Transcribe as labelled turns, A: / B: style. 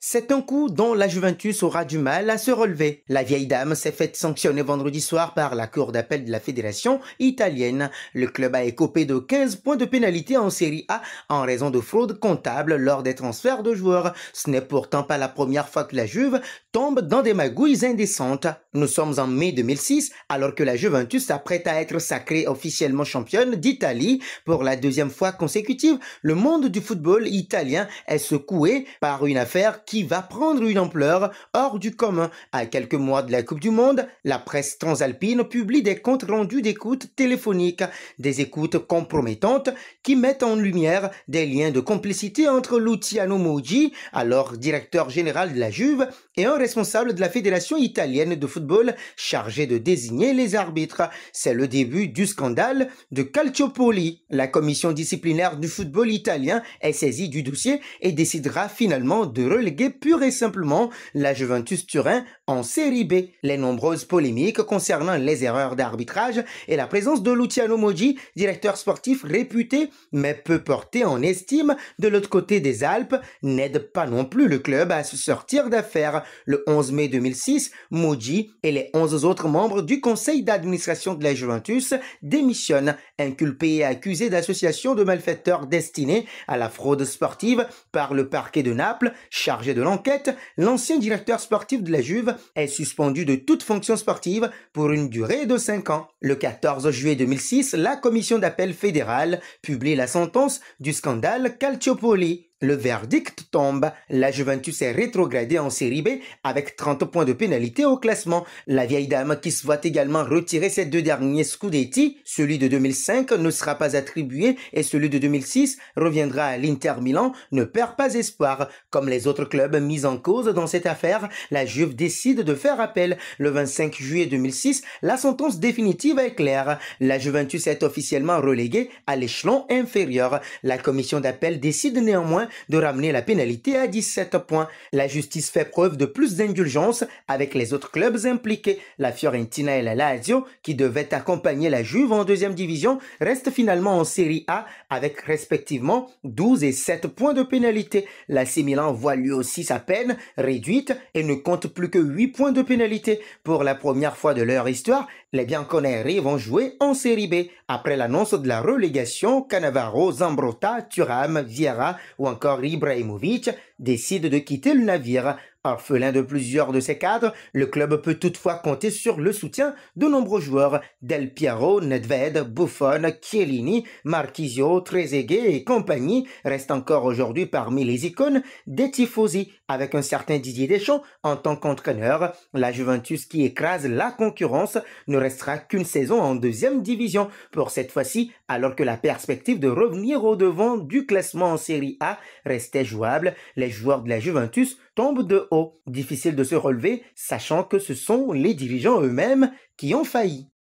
A: C'est un coup dont la Juventus aura du mal à se relever. La vieille dame s'est faite sanctionner vendredi soir par la cour d'appel de la fédération italienne. Le club a écopé de 15 points de pénalité en Série A en raison de fraude comptable lors des transferts de joueurs. Ce n'est pourtant pas la première fois que la Juve tombe dans des magouilles indécentes. Nous sommes en mai 2006 alors que la Juventus s'apprête à être sacrée officiellement championne d'Italie pour la deuxième fois consécutive. Le monde du football italien est secoué par une affaire qui va prendre une ampleur hors du commun. À quelques mois de la Coupe du Monde, la presse transalpine publie des comptes rendus d'écoutes téléphoniques, des écoutes compromettantes qui mettent en lumière des liens de complicité entre Luciano Moggi, alors directeur général de la Juve, et un responsable de la Fédération italienne de football chargé de désigner les arbitres. C'est le début du scandale de Calciopoli. La commission disciplinaire du football italien est saisie du dossier et décidera finalement de reléguer pure et simplement la Juventus Turin en Série B. Les nombreuses polémiques concernant les erreurs d'arbitrage et la présence de Luciano Moggi, directeur sportif réputé mais peu porté en estime de l'autre côté des Alpes, n'aident pas non plus le club à se sortir d'affaire. Le 11 mai 2006, Moggi et les 11 autres membres du conseil d'administration de la Juventus démissionnent, inculpés et accusés d'association de malfaiteurs destinés à la fraude sportive par le parquet de Naples, chargé de l'enquête. L'ancien directeur sportif de la Juve est suspendu de toute fonction sportive pour une durée de 5 ans. Le 14 juillet 2006, la commission d'appel fédérale publie la sentence du scandale Calciopoli. Le verdict tombe. La Juventus est rétrogradée en Série B avec 30 points de pénalité au classement. La vieille dame qui se voit également retirer ses deux derniers Scudetti, celui de 2005 ne sera pas attribué et celui de 2006 reviendra à l'Inter Milan, ne perd pas espoir. Comme les autres clubs mis en cause dans cette affaire, la Juve décide de faire appel. Le 25 juillet 2006, la sentence définitive est claire. La Juventus est officiellement reléguée à l'échelon inférieur. La commission d'appel décide néanmoins de ramener la pénalité à 17 points. La justice fait preuve de plus d'indulgence avec les autres clubs impliqués. La Fiorentina et la Lazio, qui devaient accompagner la Juve en deuxième division, restent finalement en Série A avec respectivement 12 et 7 points de pénalité. L'AC Milan voit lui aussi sa peine réduite et ne compte plus que 8 points de pénalité. Pour la première fois de leur histoire, les Bianconeri vont jouer en Série B. Après l'annonce de la relégation, Cannavaro, Zambrotta, Thuram, Vieira ou encore Ibrahimovic décident de quitter le navire. Orphelin de plusieurs de ses cadres, le club peut toutefois compter sur le soutien de nombreux joueurs. Del Piero, Nedved, Buffon, Chiellini, Marchisio, Trezeguet et compagnie restent encore aujourd'hui parmi les icônes des tifosi. Avec un certain Didier Deschamps en tant qu'entraîneur, la Juventus qui écrase la concurrence ne restera qu'une saison en deuxième division. Pour cette fois-ci, alors que la perspective de revenir au devant du classement en Série A restait jouable, les joueurs de la Juventus tombent de haut. Difficile de se relever, sachant que ce sont les dirigeants eux-mêmes qui ont failli.